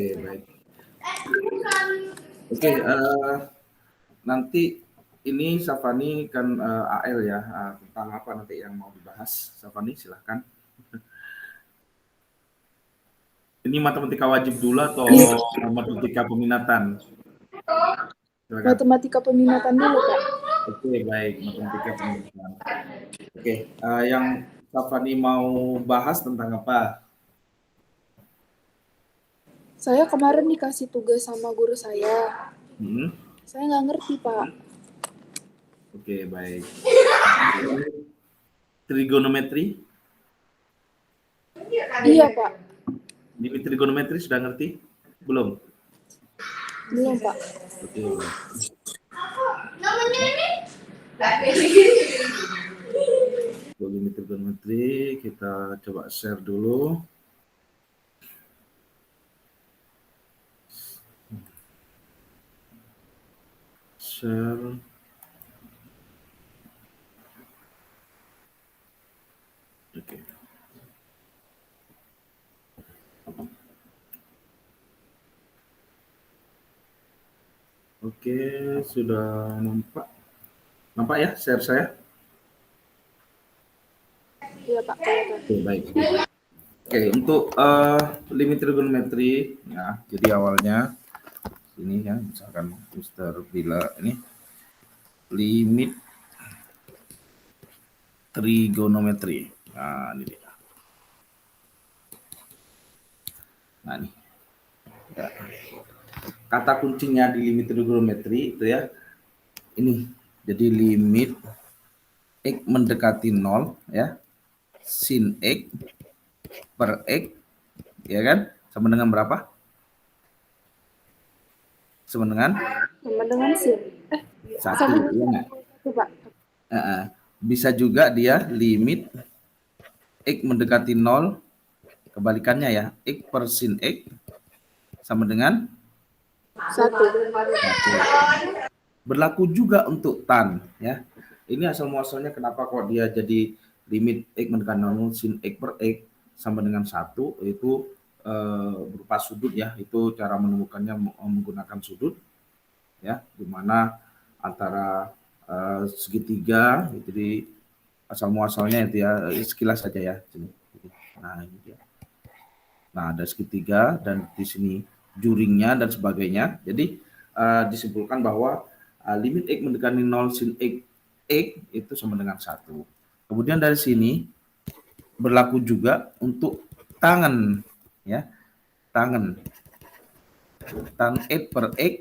Oke, baik. Oke, nanti ini Safani kan AL ya, tentang apa nanti yang mau dibahas? Safani silahkan. Ini matematika wajib dulu atau matematika peminatan? Silakan. Matematika peminatan dulu, Kak. Oke, baik, matematika peminatan. Oke, yang Safani mau bahas tentang apa? Saya kemarin dikasih tugas sama guru saya. Hmm? Saya nggak ngerti, Pak. Oke, baik. Trigonometri? Iya, Pak. Limit trigonometri sudah ngerti? Belum? Belum, Pak. Oke, baik. Untuk limit trigonometri kita coba share dulu. Share. Oke. Oke, sudah nampak. Nampak ya share saya? Iya, Pak. Kelihatan. Oke, baik. Oke, untuk limit trigonometri ya, jadi awalnya ini ya, misalkan Mister Bila ini limit trigonometri. Nah, ini dia. Nah, ini. Ya. Kata kuncinya di limit trigonometri itu ya, ini. Jadi limit X mendekati 0 ya, sin X per X, ya kan? Sama dengan berapa? Sama dengan? Sama dengan sin. Satu, ya nggak? Itu, Pak. Bisa juga dia limit X mendekati 0, kebalikannya ya, X per sin X sama dengan? Satu. Berlaku juga untuk tan ya. Ini asal muasalnya kenapa kok dia jadi limit X mendekati 0 sin X per X sama dengan 1, itu berupa sudut ya. Itu cara menemukannya menggunakan sudut ya, di mana antara segitiga, jadi asal muasalnya itu ya, sekilas saja ya. Nah, ini dia. Nah, ada segitiga dan di sini juringnya dan sebagainya. Jadi disimpulkan bahwa limit X mendekati 0 sin X, X itu sama dengan 1. Kemudian dari sini berlaku juga untuk tangen ya. Tangen. Tan X per X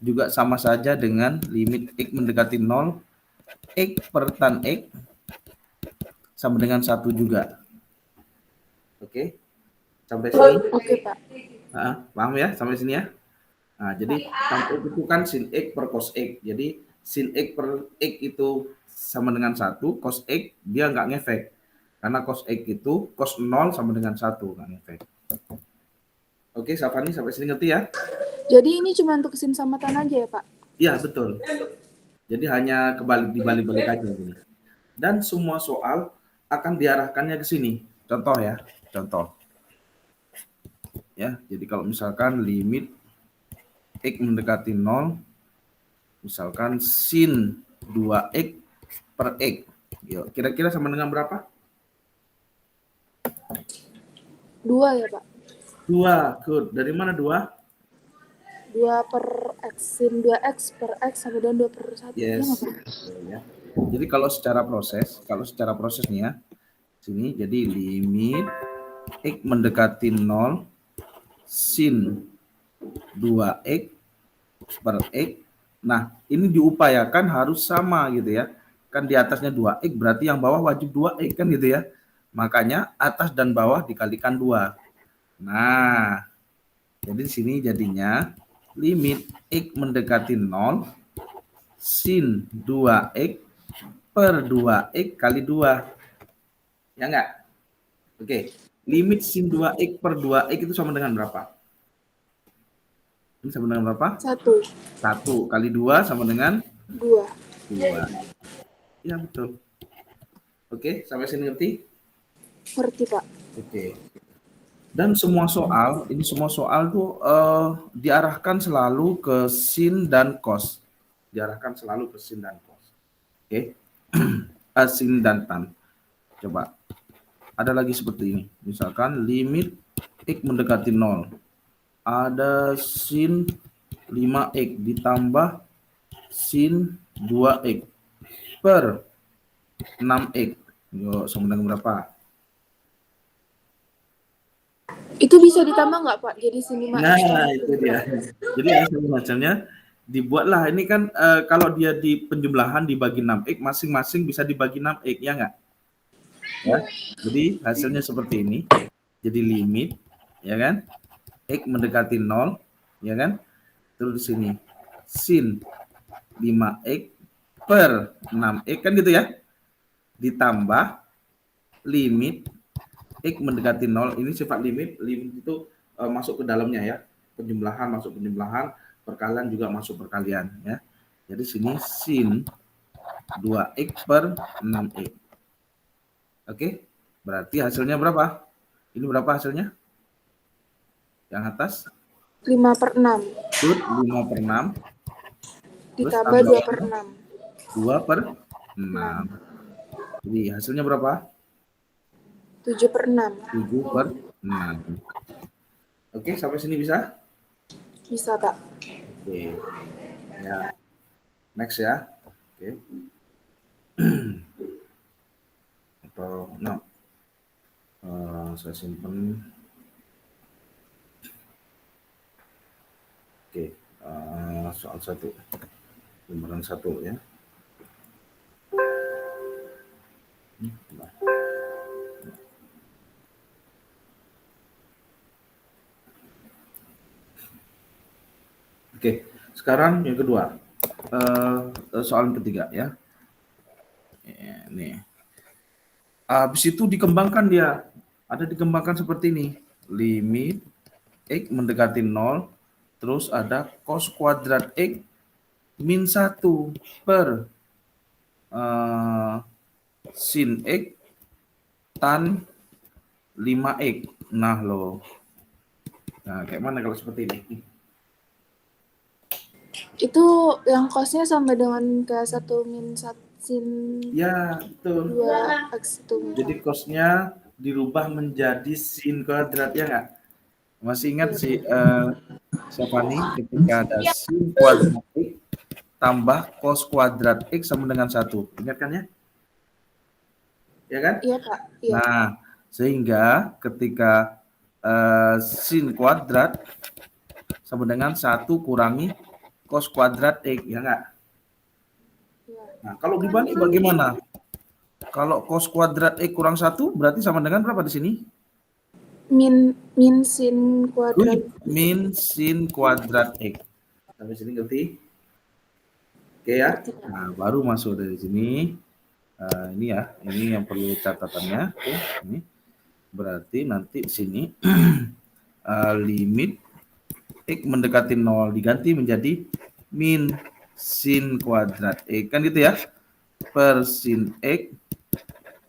juga sama saja dengan limit X mendekati 0, X per tan X sama dengan 1 juga. Oke, sampai sini? Oke, Pak. Paham ya sampai sini ya? Nah, jadi tan X itu kan sin X per cos X. Jadi sin X per X itu sama dengan 1, cos X dia nggak ngefek. Karena cos X itu cos 0 sama dengan 1, nggak ngefek. Oke, Safani sampai sini ngerti ya? Jadi ini cuma untuk sin sama tan aja ya, Pak? Iya, betul. Jadi hanya dibalik-balik aja gini. Dan semua soal akan diarahkannya ke sini. Contoh ya, contoh. Ya, jadi kalau misalkan limit X mendekati 0, misalkan sin 2X per X. Yuk, kira-kira sama dengan berapa? 2 ya, Pak? 2, good. Dari mana 2? 2 per X, sin 2X per X sama dengan 2 per 1. Yes. Ya. Jadi kalau secara proses nih ya, sini jadi limit X mendekati 0 sin 2X per X. Nah, ini diupayakan harus sama gitu ya. Kan di atasnya 2X, berarti yang bawah wajib 2X kan gitu ya. Makanya atas dan bawah dikalikan 2. Nah, jadi sini jadinya limit X mendekati 0 sin 2X per 2X kali 2. Ya enggak? Oke, limit sin 2X per 2X itu sama dengan berapa? Ini sama dengan berapa? 1. 1 kali 2 sama dengan? 2. 2. Ya, betul. Oke, sampai sini ngerti? Ngerti, Pak. Oke. Dan semua soal, ini semua soal tuh diarahkan selalu ke sin dan cos. Diarahkan selalu ke sin dan cos. Oke. Sin dan tan. Coba. Ada lagi seperti ini. Misalkan limit x mendekati 0. Ada sin 5x ditambah sin 2x per 6x. Yuk, sama dengan berapa? Itu bisa ditambah nggak Pak? Jadi sini Nah, itu dia. Jadi hasilnya dibuatlah ini kan kalau dia di penjumlahan dibagi 6x, masing-masing bisa dibagi 6x, ya nggak? Ya. Jadi hasilnya seperti ini. Jadi limit, ya kan? X mendekati 0, ya kan? Terus di sini sin 5x per 6x kan gitu ya. Ditambah limit X mendekati 0, ini sifat limit itu masuk ke dalamnya ya. Penjumlahan masuk penjumlahan, perkalian juga masuk perkalian ya. Jadi sini sin 2x per 6x. Oke, berarti hasilnya berapa? Ini berapa hasilnya? Yang atas? 5/6. 5/6. Terus Ditambah tambah 2/6. 2/6. Jadi hasilnya berapa? 7/6. 7/6. Oke, sampai sini bisa? Bisa Pak. Oke. Ya. Next ya. Oke. Atau no. Saya simpan. Oke. Soal 1. Lembaran 1 ya. Oke, sekarang yang kedua. Soal ketiga ya. Nih. Habis itu dikembangkan dia. Ada dikembangkan seperti ini. Limit X mendekati 0. Terus ada cos kuadrat X min 1 per sin X tan 5x. Nah loh. Nah, kayak mana kalau seperti ini? Itu yang cosnya sama dengan kayak 1 min 1 sin Ya, betul. 2x itu. Jadi cosnya dirubah menjadi sin kuadrat, ya nggak? Masih ingat si siapa nih ketika ada sin kuadrat X tambah cos kuadrat X sama dengan 1. Ingat kan ya? Ya kan? Iya Pak. Iya. Nah, sehingga ketika sin kuadrat sama dengan 1 kurangi cos kuadrat X, ya nggak? Iya. Nah, kalau dibalik bagaimana? Kalau cos kuadrat X kurang 1 berarti sama dengan berapa di sini? Min sin kuadrat. Min sin kuadrat X. Sampai sini ngerti? Oke ya. Nah, baru masuk dari sini. Ini ya, ini yang perlu catatannya. Oke, ini. Berarti nanti sini limit X mendekati 0 diganti menjadi min sin kuadrat X. Kan gitu ya. Per sin X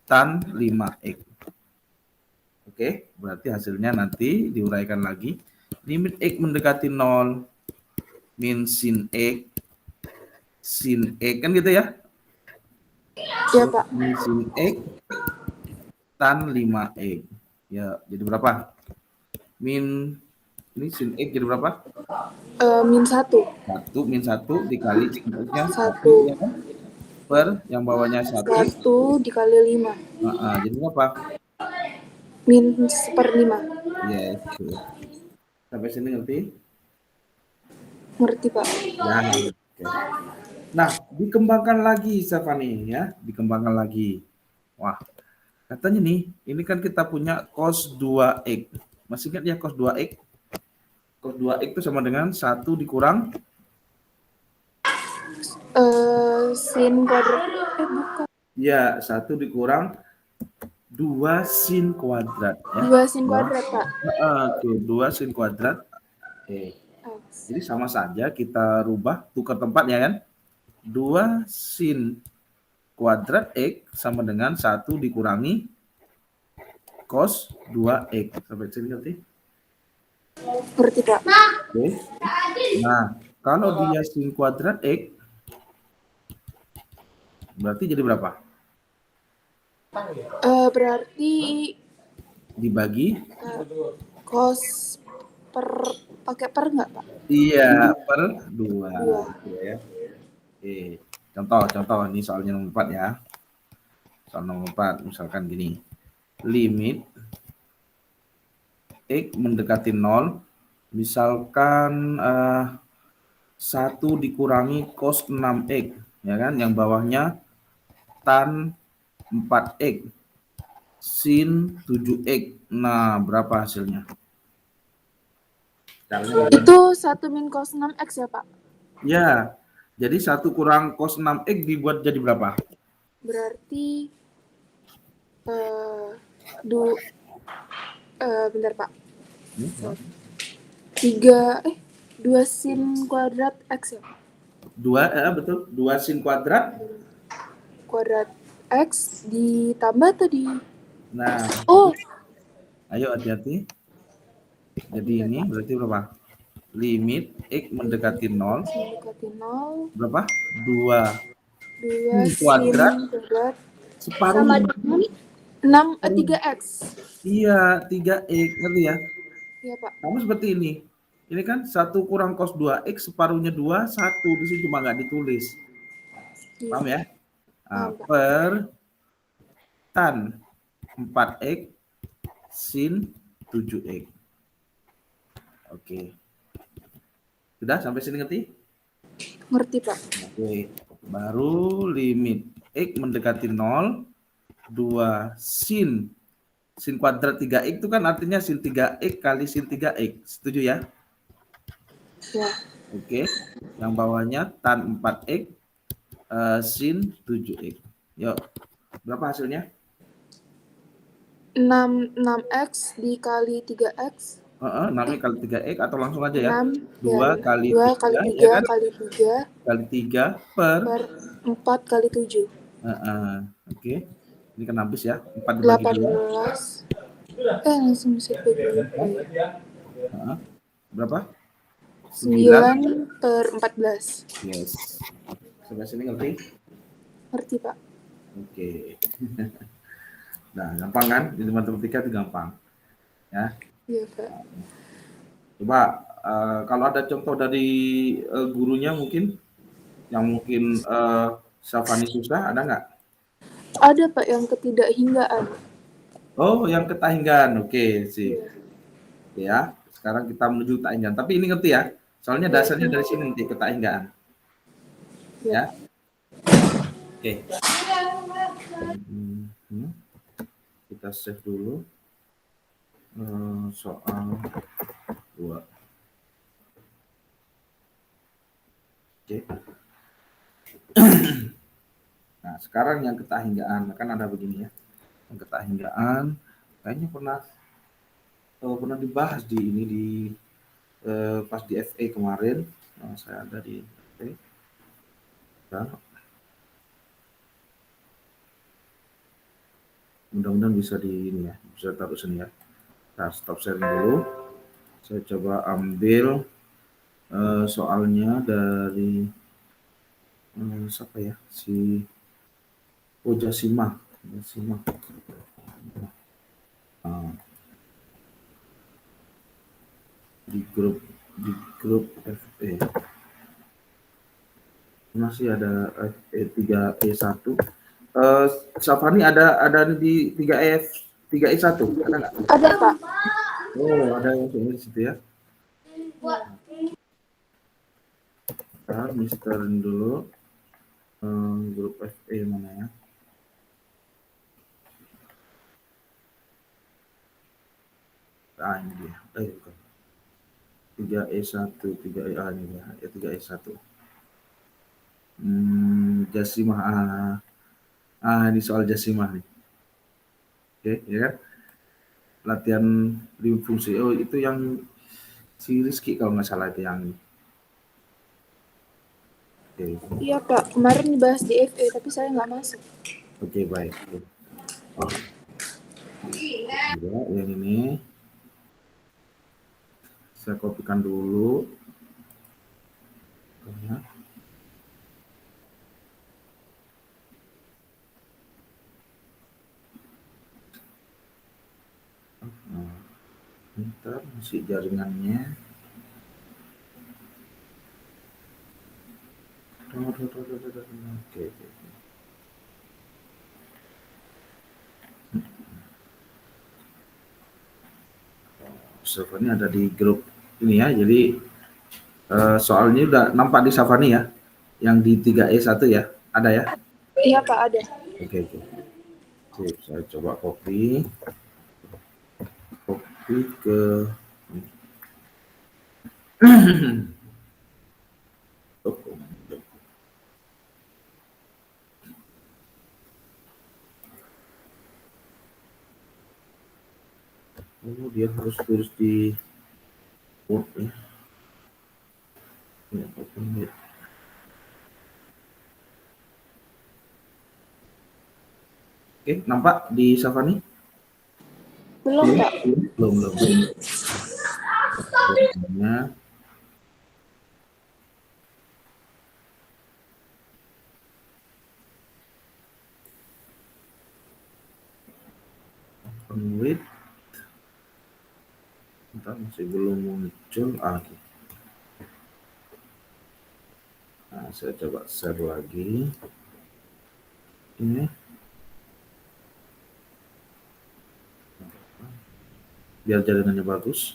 tan 5x. Oke, berarti hasilnya nanti diuraikan lagi. Limit X mendekati 0 min sin X kan gitu ya. Iya Pak. Min sin X tan 5x. Ya, jadi berapa? Min ini sin X jadi berapa? Min 1. 1 min 1 dikali sin X-nya 1. ya kan? Per yang bawahnya 1. 1 dikali 5. Jadi berapa? Min 1/5. Yes. Sampai sini ngerti? Ngerti Pak. Ya. Oke. Nah, dikembangkan lagi Stefani ya, dikembangkan lagi. Wah, katanya nih, ini kan kita punya cos 2x. Masih ingat ya cos 2x? Cos 2x itu sama dengan 1 dikurang Sin kuadrat. Bukan. ya, 1 dikurang 2 sin kuadrat ya. 2 sin kuadrat Pak. Oke, 2 sin kuadrat. Oke. Jadi sama saja kita rubah tukar tempat ya kan? 2 sin kuadrat X sama dengan 1 dikurangi cos 2x. Sampai sini ngerti? Ngerti, Pak. Oke. Nah, kalau dia sin kuadrat X, berarti jadi berapa? Berarti Dibagi? cos pakai per nggak, Pak? Iya, per 2. 2. Gitu ya. Oke. Contoh. Ini soalnya nomor 4 ya. Soal nomor 4, misalkan gini. Limit X mendekati 0, misalkan 1 dikurangi cos 6x, ya kan? Yang bawahnya tan 4x, sin 7x. Nah, berapa hasilnya? Itu 1 min cos 6x ya, Pak? Ya, jadi 1 kurang cos 6x dibuat jadi berapa? Berarti bentar, Pak. 2 sin kuadrat x ya, Pak? 2, betul. 2 sin kuadrat. Kuadrat x ditambah tadi. Nah, Oh, ayo hati-hati. Jadi ini berarti berapa? Limit X mendekati 0. mendekati 0. Berapa? 2 2 sin kuadrat kuadrat separuh. 3x. Iya, 3x. Ngerti ya? Iya, Pak. Kamu seperti ini. Ini kan 1 kurang cos 2x, separuhnya 2, 1. Di situ cuma nggak ditulis. Iya. Paham ya? Nah, Paham, Pak. per tan 4x sin 7x. Oke. Sudah sampai sini ngerti? Ngerti, Pak. Oke. Baru limit X mendekati 0, 2 sin kuadrat 3x itu kan artinya sin 3x kali sin 3x. Setuju ya? Ya. Oke. Yang bawahnya tan 4x sin 7x. Yuk. Berapa hasilnya? 6x dikali 3x. 6 kali 3x atau langsung aja ya? 6 2 ya. kali 2 kali 3 3 ya kan? kali 3 Kali 3 per 4 kali 7. Oke. Ini kan habis ya. 4 dibagi 18. Langsung bisa bagi. Berapa? 9 per 14. Yes. Sampai sini ngerti? Ngerti, Pak. Oke. Nah, gampang kan? Di matematika itu gampang. Ya. Iya, Pak. Coba kalau ada contoh dari gurunya mungkin yang mungkin Syafani susah, ada nggak? Ada, Pak, yang ketidakhinggaan. Oh, yang ketahinggaan. Oke, sih. Iya. Ya, sekarang kita menuju ketahinggaan. Tapi ini ngerti ya? Soalnya dasarnya dari sini nanti ketahinggaan. Ya. Ya. Oke. Kita save dulu. Soal 2. Oke. Nah, sekarang yang ketahinggaan kan ada begini ya. Yang ketahinggaan kayaknya pernah dibahas di ini pas di FA kemarin. Nah, saya ada di FA. Nah, mudah-mudahan bisa di ini ya, bisa taruh sini ya. Nah, stop sharing dulu. Saya coba ambil soalnya dari siapa ya, si Jasimah. Di grup FE masih ada FE3E1. Safani ada di 3E1 ada nggak? Ada, Pak. Oh, ada yang di situ ya. Kita misterin dulu grup FE mana ya? Ini dia. Bukan. 3E1, 3E ini dia. 3E1. Jasimah. Ini soal Jasimah nih. Oke, ya kan? Latihan rim fungsi. Oh, itu yang si Rizky kalau nggak salah itu yang ini. Oke. Iya, Pak. Kemarin dibahas di FE, tapi saya nggak masuk. Oke, baik. Ya, yang ini saya kopikan dulu. Ya. Nah, ntar masih jaringannya. Oke. Safani ada di grup ini ya. Jadi soalnya udah nampak di Safani ya. Yang di 3E1 ya. Ada ya? Iya Pak, ada. Oke. Sip, saya coba copy ke dokumen. Oh, dia harus tulis di Word ya. Ya, open it. Oke, nampak di Safani? Belum Pak. Belum. Dokumennya. Open with. Entah, masih belum muncul. Oke. Nah, saya coba share lagi. Ini. Biar jaringannya bagus.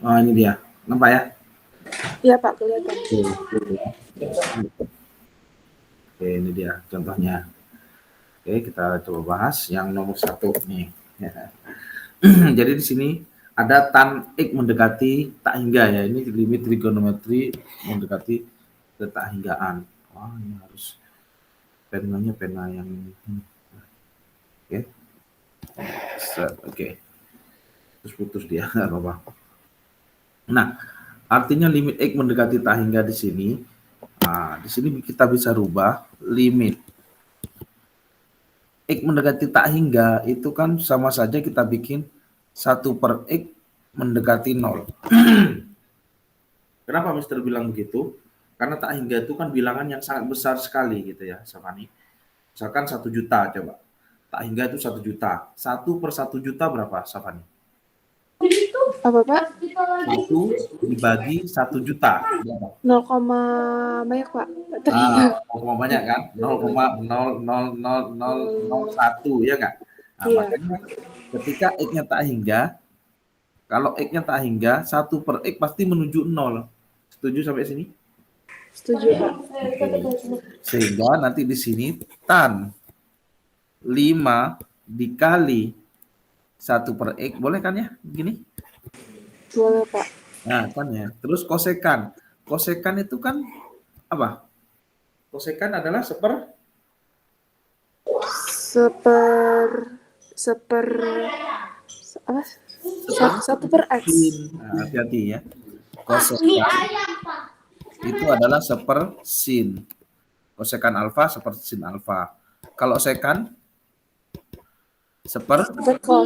Oh, ini dia. Nampak ya? Iya Pak, kelihatan. Oke, ini dia contohnya. Oke, kita coba bahas yang nomor 1 nih. Jadi di sini ada tan X mendekati tak hingga ya. Ini limit trigonometri mendekati ke tak hinggaan. Wah, ini harus penanya pena yang oke. Oke. Terus putus dia, nggak apa-apa. Nah, artinya limit X mendekati tak hingga di sini. Nah, di sini kita bisa rubah limit X mendekati tak hingga itu kan sama saja kita bikin 1/X mendekati 0. Kenapa Mister bilang begitu? Karena tak hingga itu kan bilangan yang sangat besar sekali gitu ya, Safani. Misalkan 1 juta coba. Tak hingga itu 1 juta. 1/1 juta berapa, Safani? Apa Pak? 1 dibagi 1 juta. Berapa? 0, banyak Pak. Banyak kan? 0,0000001 ya nggak? Nah, Iya. makanya ketika X-nya tak hingga, kalau X-nya tak hingga, 1/X pasti menuju 0. Setuju sampai sini? Setuju Pak. Sehingga nanti di sini tan 5 dikali 1/X, boleh kan ya? Begini. Boleh Pak. Nah, kan ya. Terus kosekan. Kosekan itu kan apa? Kosekan adalah seper 1/X. Nah, hati-hati ya. Kosekan itu adalah sepersin. Kosekan alfa sepersin alfa. Kalau sekan Cos.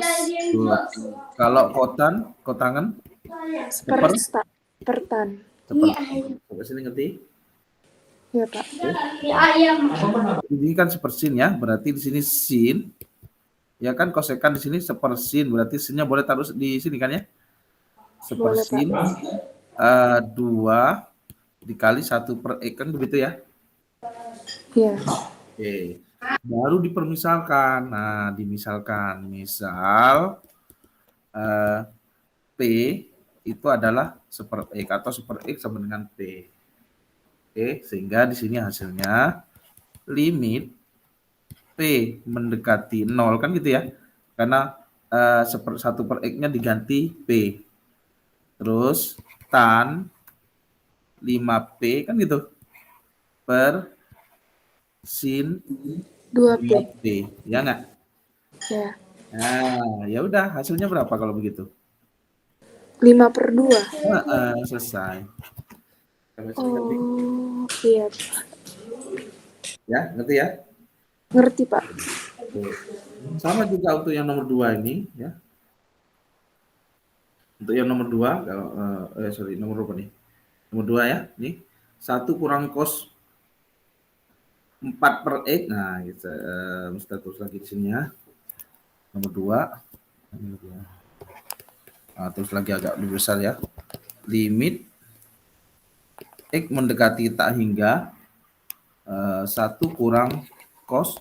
kalau kotangan Sepertan. Sampai sini ngerti? Iya Pak. Ini kan sepersin ya, berarti di sini sin. Ya kan kosekan di sini sepersin, berarti sinnya boleh taruh di sini kan ya? Sepersin 2 dikali 1/X kan begitu ya? Iya. Oke. Baru dipermisalkan. Nah, dimisalkan. Misal P itu adalah 1/X atau 1/X sama dengan P. Oke, sehingga di sini hasilnya limit P mendekati 0 kan gitu ya. Karena 1/X-nya diganti P. Terus tan 5P kan gitu. Per sin 2P. Ya nggak? Ya. Nah, ya udah hasilnya berapa kalau begitu? 5/2. Selesai. Sampai sini ngerti? Oh, iya. Ya, ngerti ya? Ngerti, Pak. Oke. Sama juga untuk yang nomor 2 ini, ya. Untuk yang nomor 2, kalau nomor berapa nih? Nomor 2 ya, nih. 1 kurang cos 4/X. Nah, kita mesti terus lagi di sini ya. Nomor 2. Nah, terus lagi agak lebih besar ya. Limit X mendekati tak hingga 1 kurang cos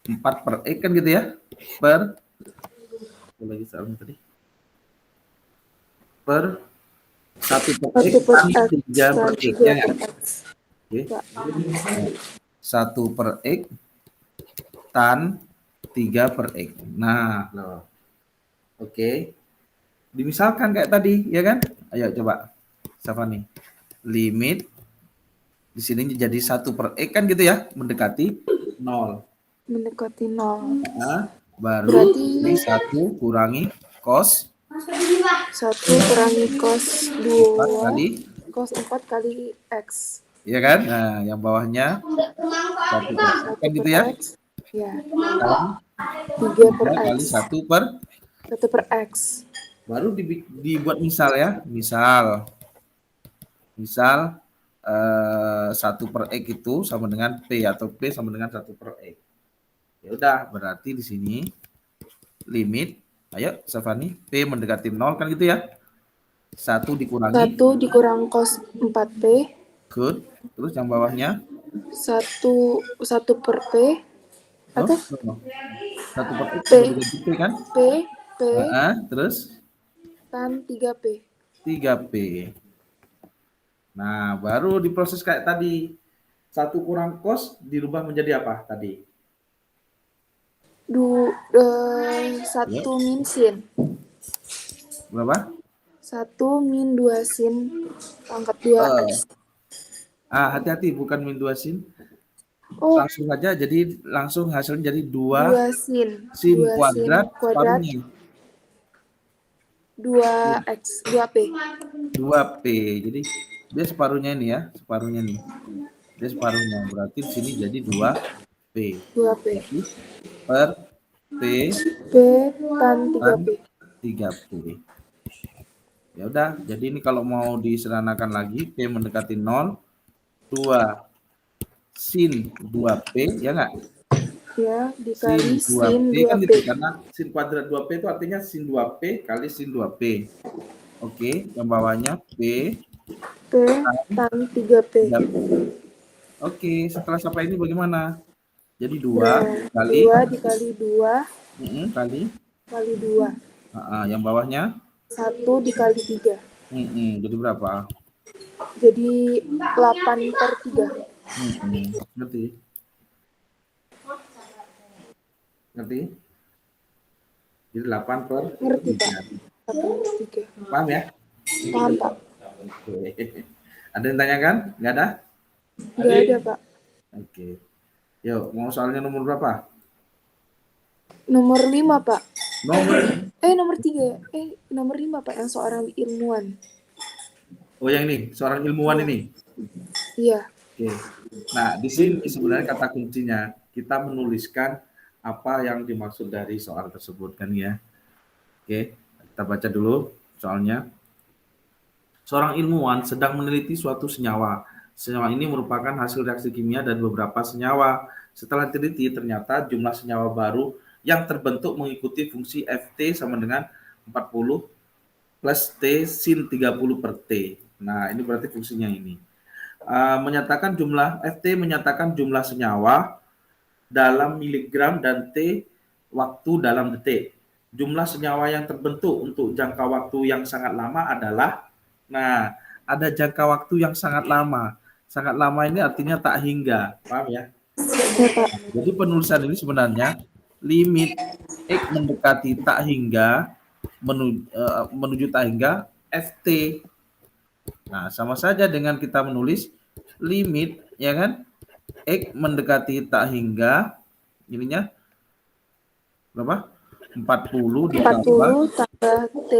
4/X kan gitu ya. Per lagi soalnya tadi. Per 1/X 1 per tan X 3/X dan ya 3 nggak? per X. Oke. Ya. 1/X tan 3/X. Nah, loh. Oke. Dimisalkan kayak tadi, ya kan? Ayo coba. Siapa nih? Limit di sini jadi 1/X kan gitu ya, mendekati 0. Mendekati 0. Nah, baru Berarti ini 1 kurangi cos 1 kurangi cos 4 2. kali, Cos 4 kali X. ya kan? Nah, yang bawahnya 1/X 1 kan per gitu ya. X. Ya. Kan 3 per 3 kali X. 1 per 1 per X. baru dibuat misal ya. Misal 1/X itu sama dengan P atau P sama dengan 1/X. Ya udah, berarti di sini limit, ayo Safani, P mendekati 0 kan gitu ya. 1 dikurangi 1 dikurang cos 4P. good, terus yang bawahnya 1 per P. oh, Atau no. 1/X P. sudah diganti P kan? P. P. Terus Tan 3P. 3P. Nah, baru diproses kayak tadi. 1 kurang cos dirubah menjadi apa tadi? 1 min sin. Berapa? 1 min 2 sin pangkat 2X. Hati-hati, bukan min 2 sin. Oh, Langsung aja, jadi langsung hasilnya jadi 2 2 sin. sin 2 sin kuadrat kuadrat separuhnya. 2X. 2P. 2P. Jadi dia separuhnya ini ya, separuhnya nih. Dia separuhnya. Berarti di sini jadi 2P. 2P. Berarti per P P tan tan 3P. 3P. Ya udah, jadi ini kalau mau disederhanakan lagi, P mendekati 0, 2 sin 2P, ya nggak? Ya, Sin dikali sin 2P kan 2P. gitu, karena sin kuadrat 2P itu artinya sin 2P kali sin 2P. Oke, yang bawahnya P P tan 3P. 3P. Oke, setelah sampai ini bagaimana? Jadi 2 Nah, kali 2 dikali 2 kali kali 2. yang bawahnya 1 dikali 3. jadi berapa? Jadi 8/3. Ngerti? Ngerti? Jadi 8 per Ngerti, 3. Pak. 8/3. Paham ya? Paham, Pak? Oke. Ada yang tanyakan? Nggak ada? Nggak ada, Pak. Oke. Yuk, mau soalnya nomor berapa? Nomor 5, Pak. Nomor Nomor 3 ya? Nomor 5, Pak, yang seorang ilmuwan. Oh, yang ini, seorang ilmuwan Iya. ini. Iya. Oke. Nah, di sini sebenarnya kata kuncinya kita menuliskan apa yang dimaksud dari soal tersebut kan ya. Oke, kita baca dulu soalnya. Seorang ilmuwan sedang meneliti suatu senyawa. Senyawa ini merupakan hasil reaksi kimia dan beberapa senyawa. Setelah teliti, ternyata jumlah senyawa baru yang terbentuk mengikuti fungsi Ft sama dengan 40 plus T sin 30 per T. Nah, ini berarti fungsinya ini. Menyatakan jumlah Ft menyatakan jumlah senyawa dalam miligram dan T waktu dalam detik. Jumlah senyawa yang terbentuk untuk jangka waktu yang sangat lama adalah, nah, ada jangka waktu yang sangat lama. Sangat lama ini artinya tak hingga, paham ya? Ya, Pak. Jadi penulisan ini sebenarnya limit X mendekati tak hingga menuju tak hingga Ft. Nah, sama saja dengan kita menulis limit, ya kan? X mendekati tak hingga ininya berapa? 40 ditambah 40 tambah T T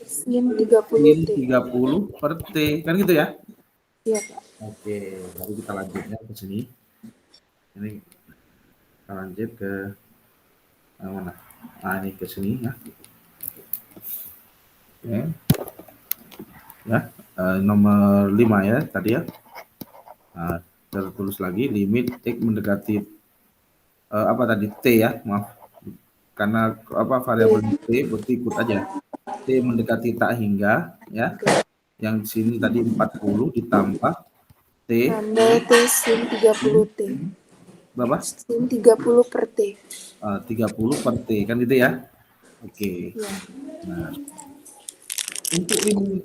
sin 30 sin T. 30 per T. Kan gitu ya? Iya, Pak. Oke, lalu kita lanjutnya ke sini. Ini kita lanjut ke mana? Nah, ini ke sini ya. Oke. Ya, nomor 5 ya tadi ya. Nah, tertulis lagi limit X mendekati apa tadi T ya, maaf. Karena apa variabel T berarti ikut aja. T mendekati tak hingga ya. Yang di sini tadi 40 ditambah T Tambah T sin 30 T. berapa? Sin 30 per T. 30 per T kan gitu ya. Oke. Iya. Nah, untuk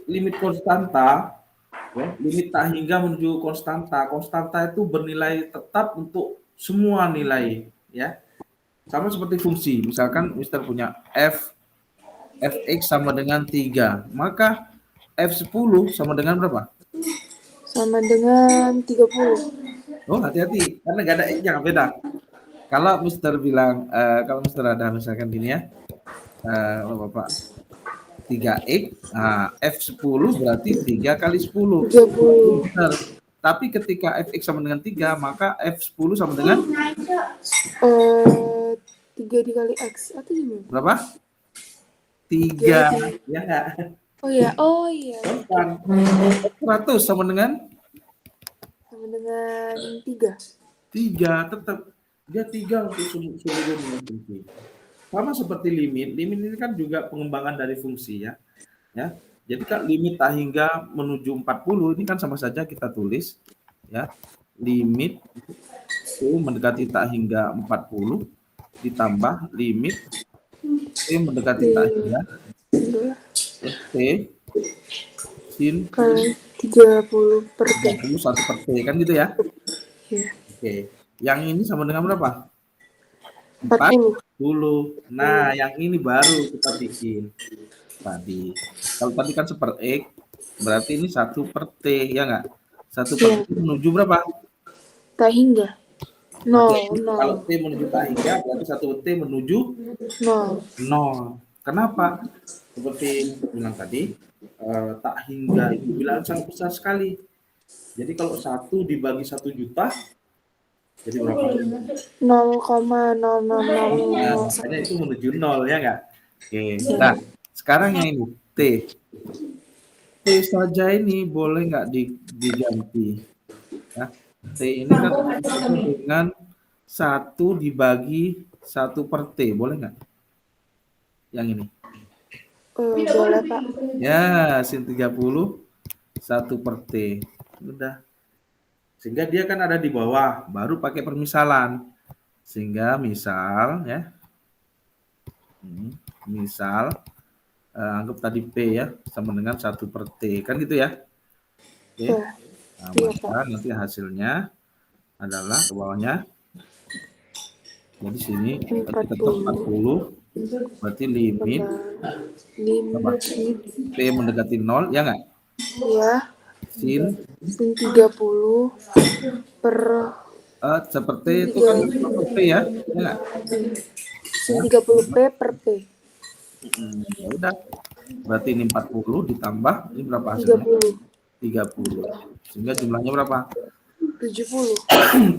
limit konstanta ya, limit tak hingga menuju konstanta. Konstanta itu bernilai tetap untuk semua nilai ya. Sama seperti fungsi. Misalkan Mister punya fx sama dengan 3, maka f10 sama dengan berapa? Sama dengan 30. Oh, hati-hati karena nggak ada x-nya, beda. Kalau Mister bilang kalau Mister ada misalkan gini ya. Bapak 3x, nah f10 berarti 3 kali 10. 30. Benar. Tapi ketika fx sama dengan 3, maka f10 sama dengan 3 dikali X. Atau gimana? berapa? 3. Ya enggak? Oh iya. Oh iya. Konstan. 100 sama dengan Sama dengan 3. 3. Tetap dia 3 untuk seluruh nilai fungsi. Sama seperti limit. Limit ini kan juga pengembangan dari fungsi ya. Ya. Jadi kan limit tak hingga menuju 40 ini kan sama saja kita tulis ya. Limit T mendekati tak hingga 40 ditambah limit T mendekati tak hingga T sin Kali 30 per T. 31 per T kan gitu ya. Iya. Oke. Yang ini sama dengan berapa? 40. 40. Nah, yang ini baru kita bikin tadi. Kalau tadi kan per X, berarti ini 1 per T, ya nggak? 1 per Iya. T menuju berapa? Tak hingga. Berarti 0. kalau T menuju tak hingga, berarti 1 T menuju 0. 0. Kenapa? Seperti yang bilang tadi, tak hingga itu bilangan sangat besar sekali. Jadi kalau 1 dibagi 1 juta, jadi berapa? 0,0000. Nah, makanya itu menuju 0, ya nggak? Oke. Nah, sekarang yang ini, T. T saja ini boleh nggak diganti? Ya. T ini kan sama dengan 1 dibagi 1 per T, boleh nggak? Yang ini. Boleh, Pak. Ya, sin 30, 1 per T. Udah. Sehingga dia kan ada di bawah, baru pakai permisalan. Sehingga misal ya, misal anggap tadi P ya, sama dengan 1 per T. Kan gitu ya? Oke. Ya. Nah, Iya, maka Pak. nanti hasilnya adalah ke bawahnya. Jadi sini berarti tetap 40. Berarti limit Limit P mendekati 0, ya nggak? ya Sin sin 30 per seperti itu kan P ya, ya nggak? sin 30 P per P. Ya udah. Berarti ini 40 ditambah ini berapa hasilnya? 30. Sehingga jumlahnya berapa? 70. 70.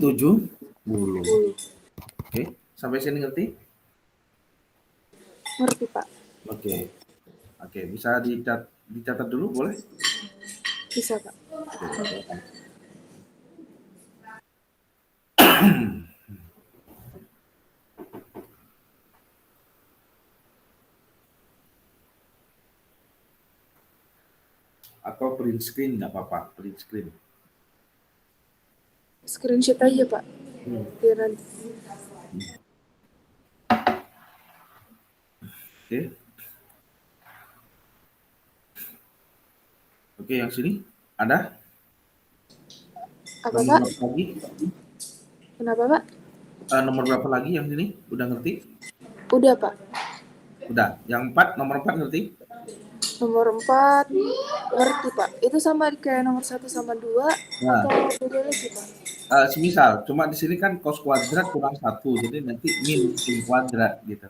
Oke, sampai sini ngerti? Ngerti, Pak. Oke. Oke, bisa dicatat dulu boleh? Bisa, Pak. Atau print screen nggak apa-apa, print screen. Screenshot aja, Pak. Biar nanti. Oke. Oke, yang sini ada? Apa, Nomor Pak? berapa lagi? Kenapa, Pak? Nomor berapa lagi yang sini? Udah ngerti? Udah, Pak. Udah. Yang 4, nomor 4 ngerti? Nomor 4 ngerti, Pak. Itu sama kayak nomor 1 sama 2 Nah, atau beda lagi, Pak? semisal, cuma di sini kan cos kuadrat kurang 1, jadi nanti min sin kuadrat gitu.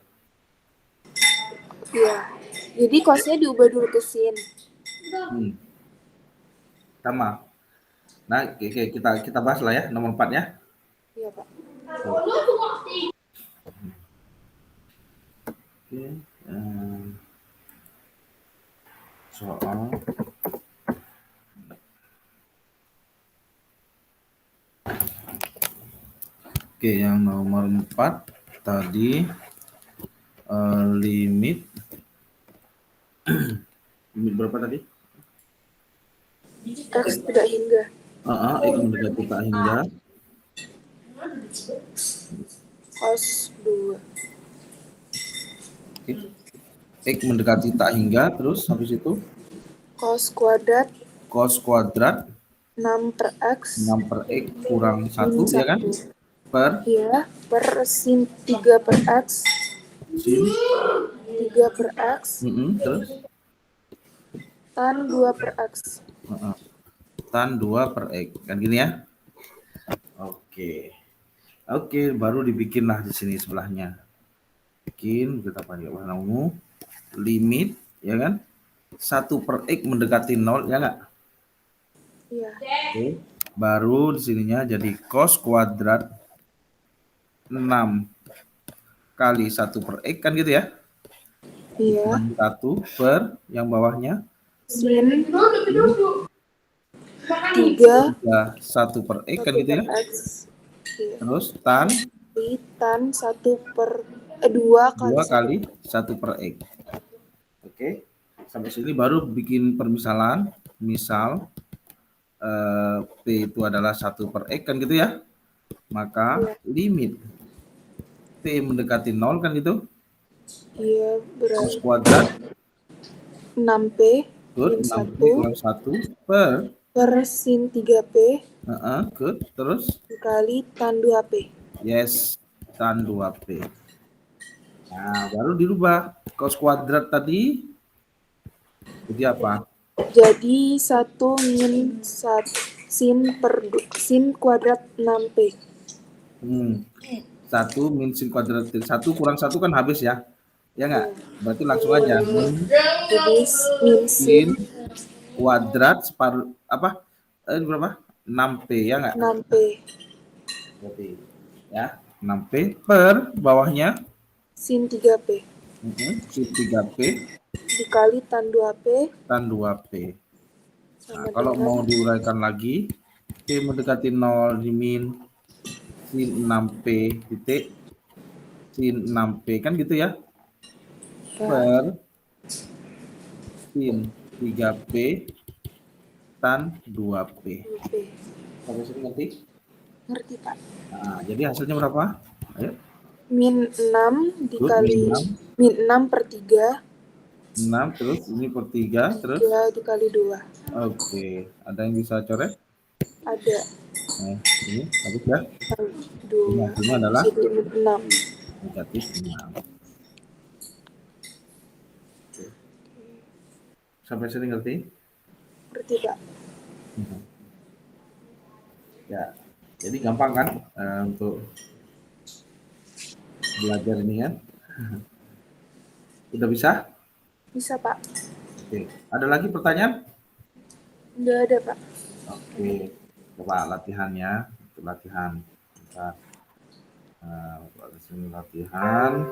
Iya. Jadi cosnya diubah dulu ke sin. Sama. Nah, kita bahas lah ya nomor 4 ya. Iya, Pak. Oke. Soal Oke, yang nomor 4 tadi limit limit berapa tadi? X tidak hingga. X mendekati tak hingga Cos 2. Oke. X mendekati tak hingga, terus habis itu Cos kuadrat cos kuadrat 6 per X 6 per X kurang 1 min ya kan? 1. Per Iya, per sin 3 per X. sin 3 per X. terus Tan 2 per X. tan 2 per X. Kan gini ya? Oke. Oke, baru dibikinlah di sini sebelahnya. Bikin, kita pakai warna ungu. Limit, ya kan? 1 per X mendekati 0, ya nggak? Iya. Oke. Baru di sininya jadi cos kuadrat 6 kali 1 per X, kan gitu ya? Iya. 1 per yang bawahnya Sin 3 1 per X, kan 1 gitu per ya? X. Iya. Terus tan Tan 1 per 2 kali 2 1 kali 1 per X. Oke, sampai sini baru bikin permisalan. Misal P itu adalah 1 per X, kan gitu ya. Maka limit P mendekati 0, kan gitu. Iya, Cos berarti kuadrat 6P ke min 6P 1 kurang 1 per per sin 3P ke terus dikali tan 2P. yes tan 2P. Nah, baru dirubah cos kuadrat tadi jadi apa? Jadi 1 min 1 sin kuadrat 6P. 1 min sin kuadrat 1 kurang 1 kan habis ya. Ya nggak? Berarti langsung aja min Jadi min sin sin kuadrat separuh apa? Berapa? 6P ya nggak? 6P Berarti ya 6P per bawahnya sin 3P sin 3P dikali tan 2P tan 2P. Nah, sama kalau dengan mau diuraikan lagi, P mendekati 0 di min sin 6P titik sin 6P, kan gitu ya? Per sin 3P tan 2P. 2P. Sampai sini ngerti? Ngerti, Pak? Nah, jadi hasilnya berapa? Ayo. Min 6 Good, dikali min 6. min 6 per 3 6 terus ini per 3 terus 3 dikali 2. oke, ada yang bisa coret? Ada Nah, ini habis ya. Ini 2 hasilnya adalah jadi min 6. negatif 6. Sampai sini ngerti? Ngerti, Pak? Ya, jadi gampang kan untuk belajar ini kan? Udah bisa? Bisa, Pak? Oke, ada lagi pertanyaan? Nggak ada, Pak. Oke, coba latihannya. Untuk latihan. Bentar. Sini latihan.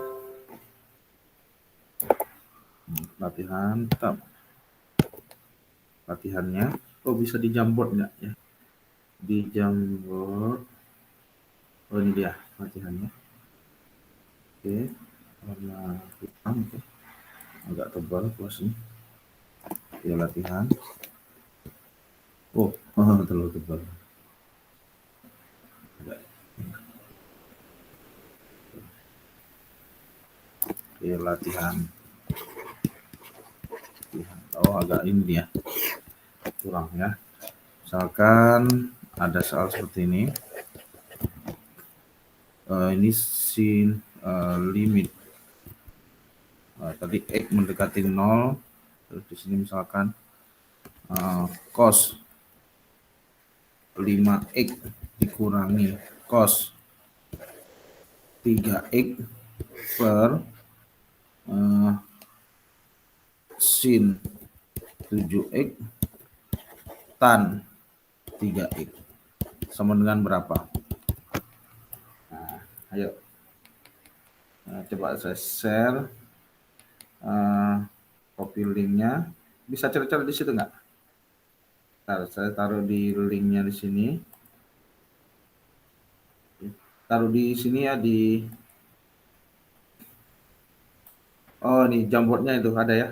Latihan. Latihannya. Oh, bisa di Jamboard nggak ya? Di Jamboard. Oh, ini dia latihannya. Oke, warna hitam. Oke. Agak tebal kuasnya. Oke, latihan. Oh, terlalu tebal. Oke, latihan. Oh, agak ini ya. Kurang ya. Misalkan ada soal seperti ini. Ini sin limit. Tadi X mendekati 0. Terus di sini misalkan cos 5X dikurangi cos 3X per sin 7x tan 3x sama dengan berapa? Nah, ayo. Nah, coba saya share copy linknya. Bisa cari-cari di situ nggak? Saya taruh di linknya di sini. Taruh di sini ya di. Oh, ini Jamboardnya itu ada ya.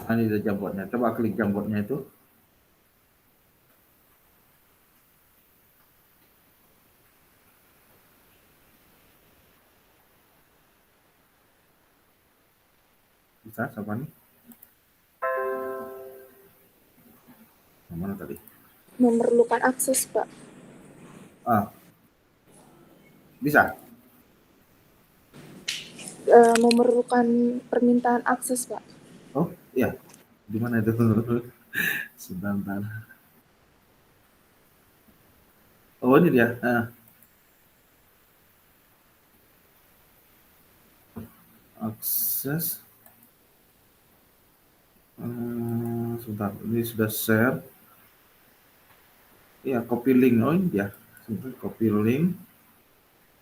Nah, ini ada Jamboardnya. Coba klik Jamboardnya itu. Bisa, siapa nih? Mana tadi? Memerlukan akses, Pak. Bisa. Memerlukan permintaan akses, Pak. Oh, iya. Di mana itu? Sebentar. Oh, ini dia. Akses. Sebentar. Ini sudah share. Iya, copy link. Oh, ini dia. Sebentar, copy link.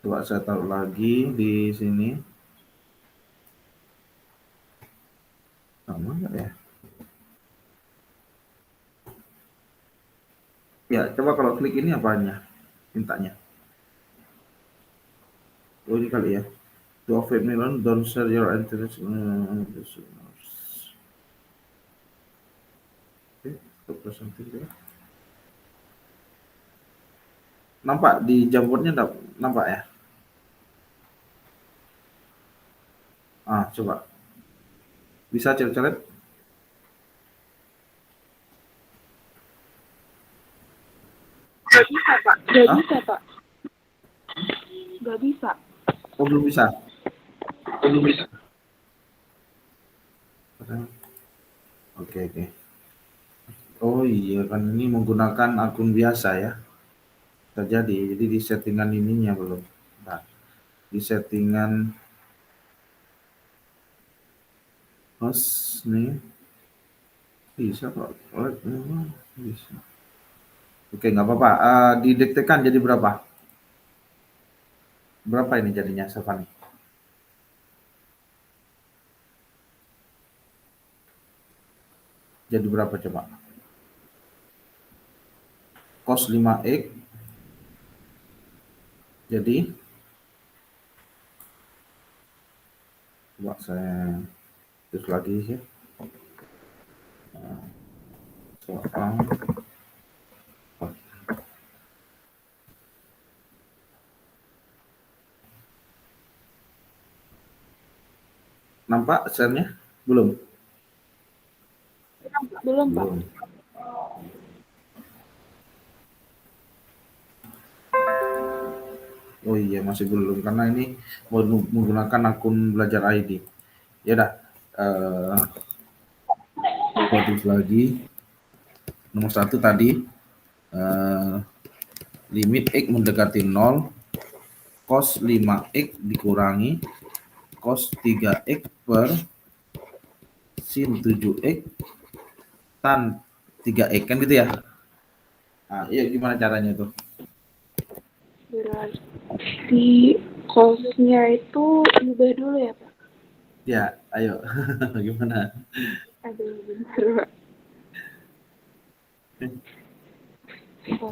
Coba saya taruh lagi di sini. Sama nggak ya? Ya, coba kalau klik ini apanya? Mintanya. Oh, ini kali ya. To avoid melon, don't share your interest. Something there. Nampak di jamboardnya nampak ya? Coba. Bisa coret-coret? Gak bisa, Pak. Gak bisa, Pak. Gak bisa. Oh, belum bisa? Belum bisa. Oke. Oh iya, kan ini menggunakan akun biasa ya. Terjadi. Jadi di settingan ininya belum. Nah, di settingan host nih. Bisa kok. Bisa. Oke, nggak apa-apa. Didektekan jadi berapa? Berapa ini jadinya, Safani? Jadi berapa coba? Cos 5x. Jadi coba saya terus lagi ya. Soal nampak share-nya? Belum. Pak. Oh iya, masih belum karena ini menggunakan akun belajar ID. Ya udah. Terus lagi nomor 1 tadi limit x mendekati 0, cos 5x dikurangi cos 3x per sin 7x tan 3x, kan gitu ya. Nah, iya gimana caranya tuh? Berarti cos-nya itu ubah dulu ya, Pak? Ya, ayo. Gimana? Aduh, bentar, Pak.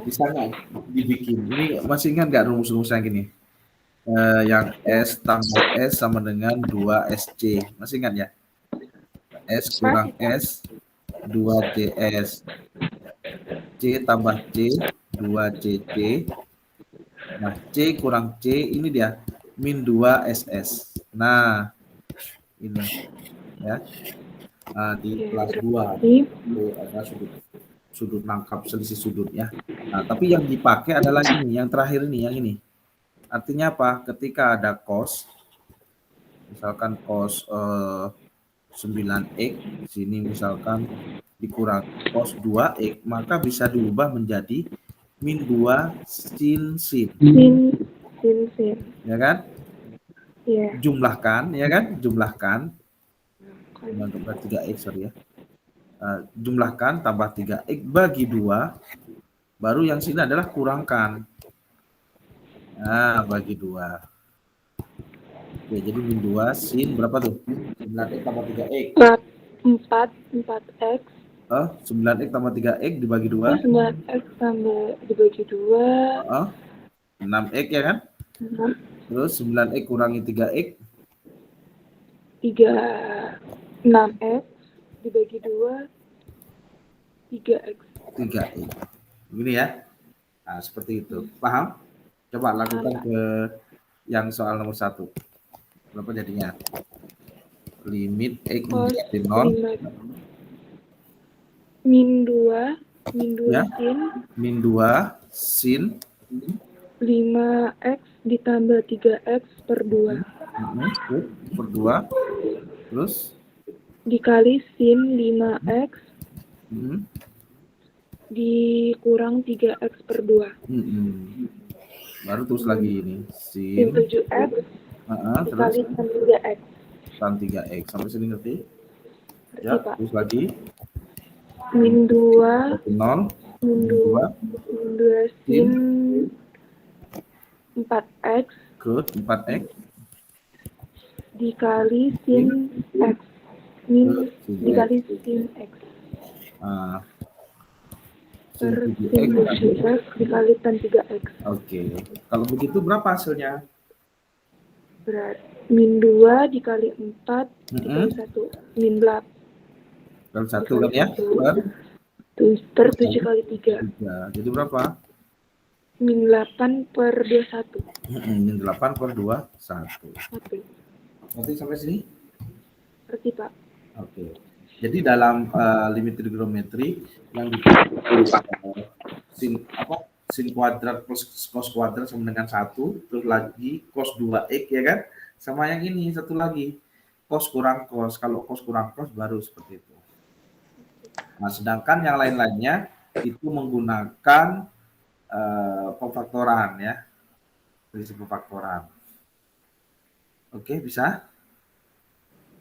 Bisa nggak dibikin? Ini masih ingat nggak rumus-rumus yang gini? Yang S tambah S sama dengan 2SC. Masih ingat ya? S kurang S 2CS. C tambah C 2CC. Nah, C kurang C ini dia min 2SS. Nah, ini ya. Di kelas 2 itu ada sudut nangkap selisih sudut ya. Nah, tapi yang dipakai adalah ini, yang terakhir ini, yang ini. Artinya apa? Ketika ada cos, misalkan cos 9x, sini misalkan dikurang cos 2x, maka bisa diubah menjadi min 2 sin. Sin. Ya kan? Iya. Jumlahkan, ya kan? Jumlahkan. Tambah 3x, sorry ya. Jumlahkan tambah 3x bagi 2. Baru yang sini adalah kurangkan. Nah, bagi 2. Oke, jadi min 2 sin berapa tuh? 9x tambah 3x. 4x. 9x tambah 3x dibagi 2. 9x tambah dibagi 2. 6x ya kan? 6. Terus 9x kurangi 3x. 6x dibagi 2. 3x. 3x. Begini ya. Nah, seperti itu. Paham? Coba lakukan ke yang soal nomor 1. Berapa jadinya? Limit x mendekati 0. Min 2 Ya. sin. Min 2 sin 5x ditambah 3x per 2. Per 2. Terus? Dikali sin 5x. Dikurang 3x per 2. Baru terus lagi ini. Sin 7x. Dikali Terus? tan 3x. Tan 3x. Sampai sini ngerti? Ngerti, Ya, Pak. terus lagi. Min 2. 0. Min 2 sin 4x. Ke 4x. Dikali sin x. Min dikali sin x. Per sin 7x dikali tan 3x. Oke. Kalau begitu berapa hasilnya? Berarti min 2 dikali 4 dikali 1. Min 8. Kalau 1 kan ya? Per 7 kali 3. Jadi berapa? Min 8 per 21. Min 8 per 21. Nanti sampai sini? Ngerti, Pak. Oke. Jadi dalam limit trigonometri yang sin kuadrat plus cos kuadrat sama dengan 1, terus lagi cos 2x ya kan? Sama yang ini satu lagi cos kurang cos. Kalau cos kurang cos baru seperti itu. Nah, sedangkan yang lain-lainnya itu menggunakan pemfaktoran ya. Prinsip pemfaktoran. Oke, bisa?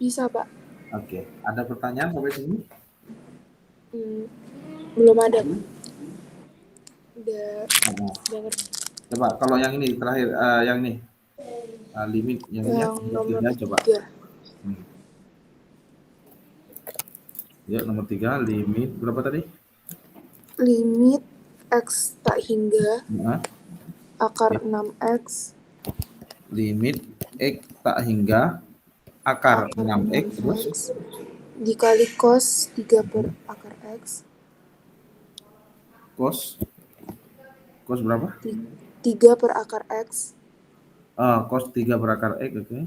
Bisa, Pak. Oke, ada pertanyaan sampai sini? Belum ada. Udah ngerti. Coba kalau yang ini terakhir, yang ini limit yang nomor 3 coba. Ya, nomor 3 limit berapa tadi? Limit x tak hingga akar 6x. Limit x tak hingga akar 6x terus dikali cos 3 per akar x. Cos berapa? 3 per akar x. Cos 3 per akar x, oke.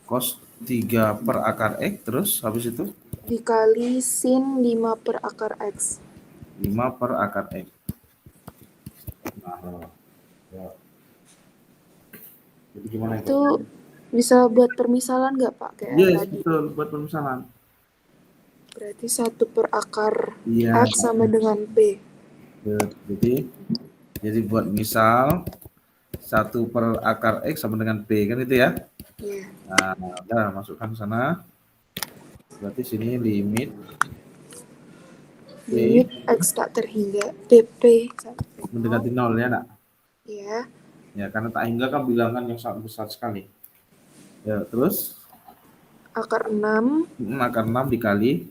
Cos 3 per akar x, terus habis itu? Dikali sin 5 per akar x. 5 per akar x. Nah, ya. Jadi gimana itu? Itu bisa buat permisalan nggak, Pak? Kayak Yes, tadi. betul, buat permisalan. Berarti 1 per akar Iya. x sama dengan p. Jadi buat misal 1 per akar x sama dengan p, kan itu ya? Iya. Nah, udah masukkan sana. Berarti sini limit x tak terhingga pp mendekati 0 ya, nak? Iya. Ya, karena tak hingga kan bilangan yang sangat besar sekali. Ya, terus akar 6 akar 6 dikali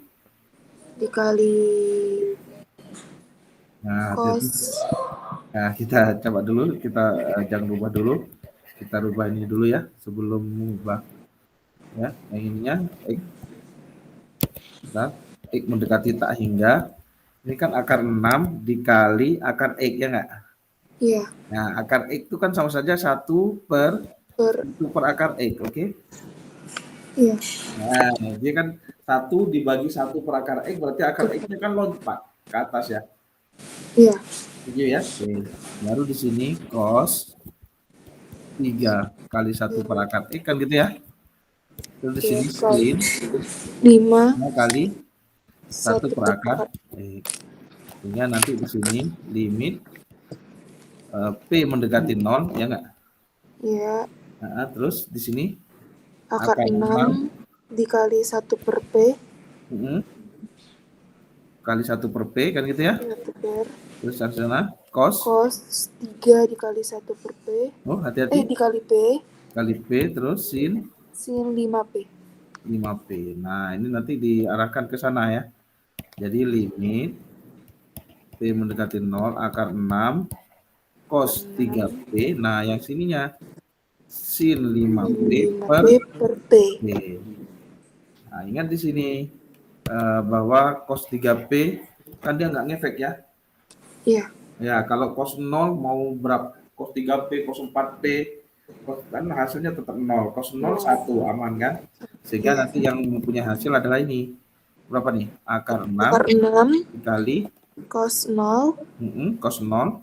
cos. Nah, kita coba dulu, kita jangan rubah dulu. Kita rubah ini dulu ya sebelum mengubah. Ya, yang ininya x. Dan x mendekati tak hingga. Ini kan akar 6 dikali akar x ya enggak? Iya. Nah, akar x itu kan sama saja 1 per akar x, oke? Iya. Nah, dia kan 1 dibagi 1 per akar x, berarti akar x-nya kan lompat ke atas ya. Iya. Setuju ya? Oke. Baru di sini cos 3 kali 1 per akar x kan gitu ya. Terus di sini sin 5 kali 1 per akar x. Sehingga nanti di sini limit P mendekati 0, ya nggak? Ya, Terus di sini akar akar 6 dikali 1 per P. Kali 1 per P, kan gitu ya? 1 per. Terus yang sana, cos. Cos 3 dikali 1 per P. Oh, hati-hati. Dikali P. Kali P, terus sin. Sin 5P. 5P. Nah, ini nanti diarahkan ke sana ya. Jadi limit P mendekati 0, akar 6, cos 3P. Nah, yang sininya sin 5P per P. P. Nah, ingat di sini bahwa cos 3P kan dia nggak ngefek ya. Iya. Ya, kalau cos 0 mau berapa? Cos 3P, cos 4P, kan hasilnya tetap 0. Cos 0 1, aman kan? Sehingga nanti yang mempunyai hasil adalah ini. Berapa nih? Akar 6 dikali cos 0 cos 0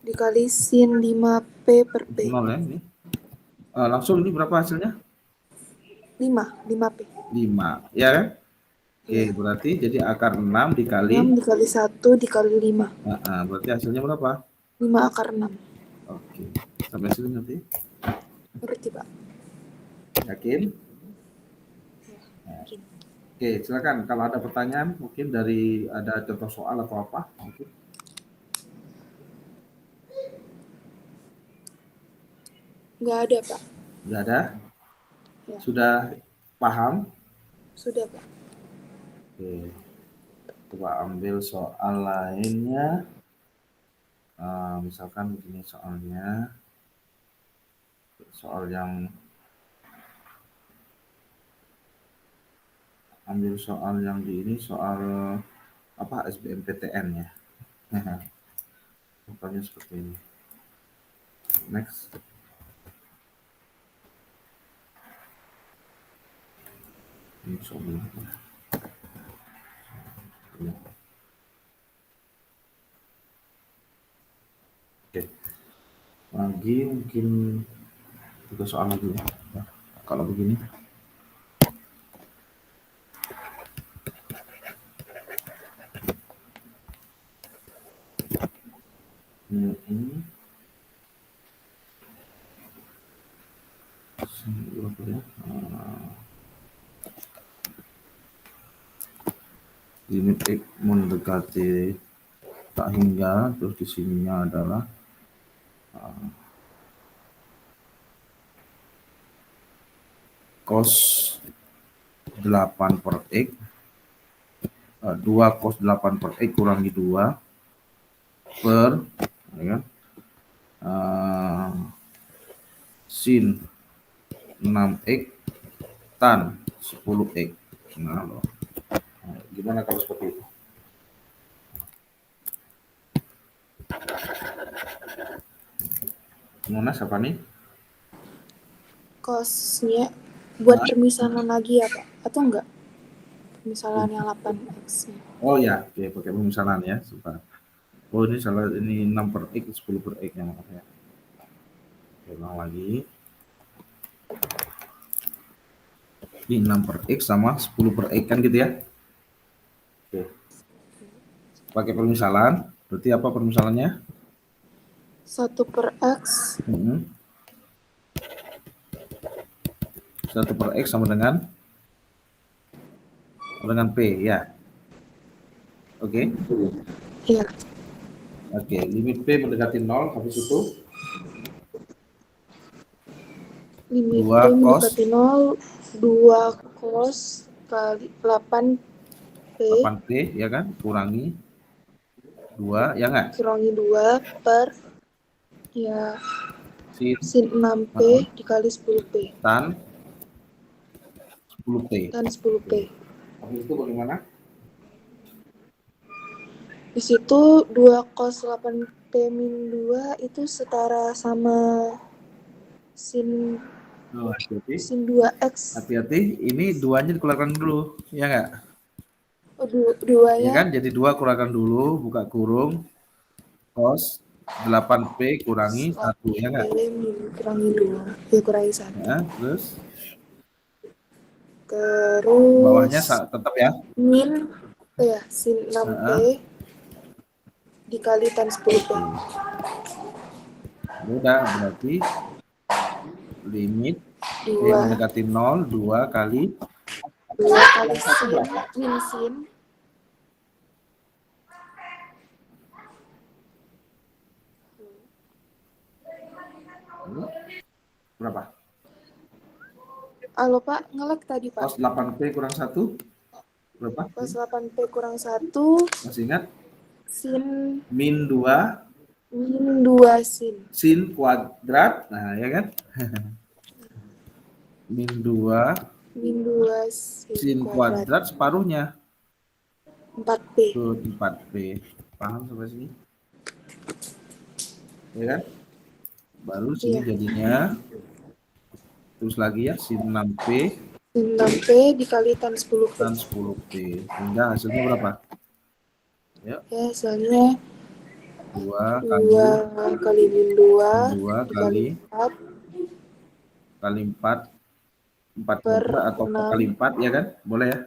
dikali sin 5P per P. 0 ya ini. Langsung ini berapa hasilnya? 5P. 5, ya kan? Oke, berarti jadi akar 6 dikali 6 dikali 1 dikali 5. Berarti hasilnya berapa? 5 akar 6. Oke, sampai sini nanti. Ngerti, Pak. Yakin? Yakin. Oke, silakan. Kalau ada pertanyaan, mungkin dari ada contoh soal atau apa? Mungkin. Nggak ada, Pak. Nggak ada? Ya. Sudah paham? Sudah, Pak. Oke. Coba ambil soal lainnya. Misalkan begini soalnya. Soal yang ambil soal yang di ini soal apa SBMPTN ya. Contohnya seperti ini. Next. Ini soal Oke. Lagi mungkin 3 soal lagi ya. Kalau begini. Limit X mendekati tak hingga, terus di sininya adalah cos 8 per X 2 cos 8 per X kurangi 2 per ya, sin 6X tan 10X. Nah, gimana kalau seperti itu? Munas apa nih? Cosnya buat permisalan lagi ya, Pak? Atau enggak? Permisalan yang 8X-nya. Oh ya, oke, pakai permisalan ya. Sumpah. Oh, ini salah, ini 6 per X, 10 per X yang makanya. Ulang lagi. Ini 6 per X sama 10 per X kan gitu ya. Oke. Pakai permisalan, berarti apa permisalannya? 1 per X. 1 per X sama dengan P ya. Oke. Iya. Oke, limit P mendekati 0, habis itu limit P mendekati 0, 2 cos kali 8P. 8P ya kan, kurangi 2 ya nggak? Kurangi 2 per ya sin 6P dikali 10P. Tan 10P. Tan 10P. Habis itu bagaimana? Di situ 2 cos 8P min 2 itu setara sama sin 2X. Hati-hati, ini 2-nya dikeluarkan dulu, ya nggak? Oh, 2-nya. Ya kan, jadi 2 keluarkan dulu, buka kurung, cos 8P kurangi 1, ya nggak? Kurangi 2, ya kurangi 1. Ya, terus bawahnya tetap ya? Min, sin 6P dikali tan 10P. Udah, berarti limit dua mendekati 0, 2 kali kali sin min sin berapa? halo Pak, nge-lag tadi Pak. Cos 8P kurang 1 berapa? Cos 8P kurang 1 Masih ingat? sin Min 2 min 2 sin sin kuadrat. Nah, ya kan? Min 2 min 2 sin sin kuadrat kuadrat separuhnya. 4P. Itu 4P. Paham sampai sini? Ya kan? Baru sini Iya. jadinya terus lagi ya sin 6P Sin 6P dikali tan 10P. dan 10P. Sehingga hasilnya berapa? Ya, Ya, hasilnya 2 2 kali min 2 dikali kali 4 kali 4 4 per juga atau 4 kali 6. 4 ya kan? Boleh ya?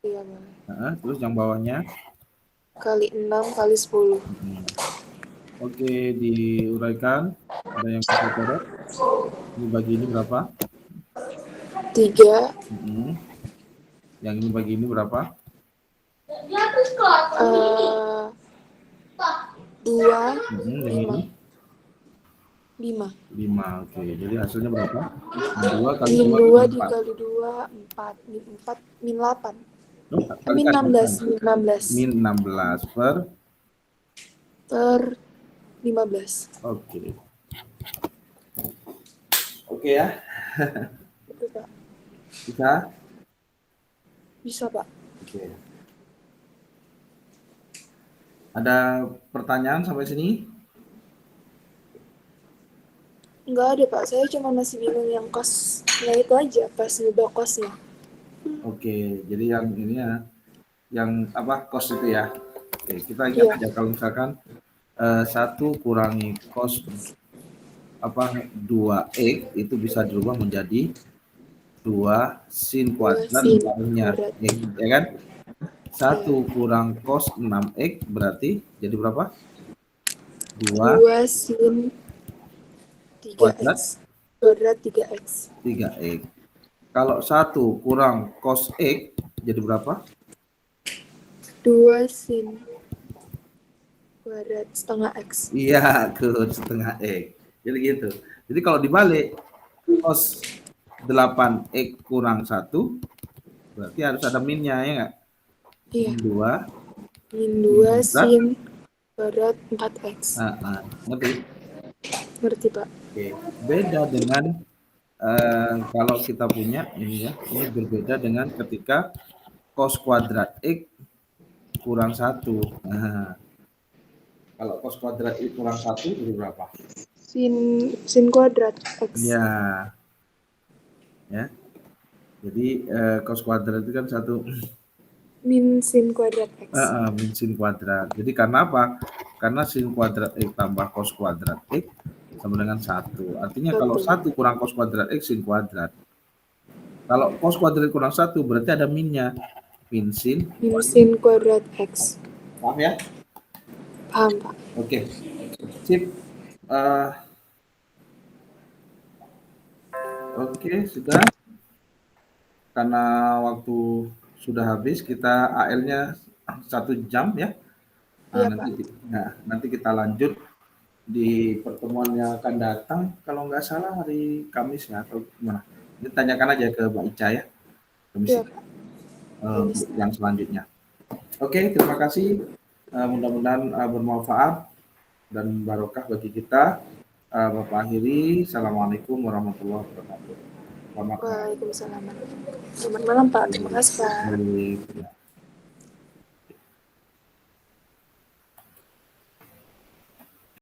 Iya, boleh. Nah, terus yang bawahnya Kali 6 kali 10. Oke, diuraikan. Ada yang bisa coret? Ini bagi ini berapa? 3 Yang ini bagi ini berapa? 2 Yang ini 5. 5. Oke, jadi hasilnya berapa? 2 kali Min 2 2 4. dikali 2 4 min 4 min 8. Oh, Min kalikan, 16 kalikan. min 16 Min 16 per per 15. Oke. Oke ya. Itu Pak. Bisa? Bisa Pak. Oke. Ada pertanyaan sampai sini? Enggak ada Pak, saya cuma masih bingung yang kosnya itu aja pas ngubah kosnya. Oke, jadi yang ini ya, yang apa kos itu ya. Oke, kita ingat aja kalau misalkan 1 kurangi kos 2x itu bisa dirubah menjadi 2 sin kuadrat sin separuhnya kuadrat. x, ya kan? 1 kurang cos 6x berarti jadi berapa? 2 sin 3x kuadrat 3x. 3x. Kalau 1 kurang cos x jadi berapa? 2 sin kuadrat setengah x. Iya, setengah x. Jadi gitu. Jadi kalau dibalik cos 8x kurang 1 berarti harus ada minnya ya enggak? Iya. Min 2 min 2 sin kuadrat 4x. Ngerti? Ngerti Pak? Oke. Beda dengan kalau kita punya ini ya, ini berbeda dengan ketika cos kuadrat x kurang 1. Nah, kalau cos kuadrat x kurang 1 jadi berapa? Sin kuadrat x. Ya. Jadi cos kuadrat itu kan 1 min sin kuadrat x. Min sin kuadrat. Jadi karena apa? Karena sin kuadrat x tambah cos kuadrat x sama dengan 1. Artinya kalau 1 kurang cos kuadrat x sin kuadrat. Kalau cos kuadrat kurang 1 berarti ada minnya. Min sin kuadrat x. Paham ya? Paham Pak. Oke. Sip. Oke, sudah. Karena waktu sudah habis, kita AL-nya 1 jam ya. Iya, Nanti kita lanjut di pertemuan yang akan datang. Kalau nggak salah hari Kamis ya atau gimana? Ini tanyakan aja ke Mbak Ica ya. Kamis Iya, yang selanjutnya. Oke, terima kasih. Mudah-mudahan bermanfaat dan barokah bagi kita. Bapak akhiri. Assalamualaikum warahmatullahi wabarakatuh. Waalaikumsalam. Selamat malam Pak. Terima kasih Pak.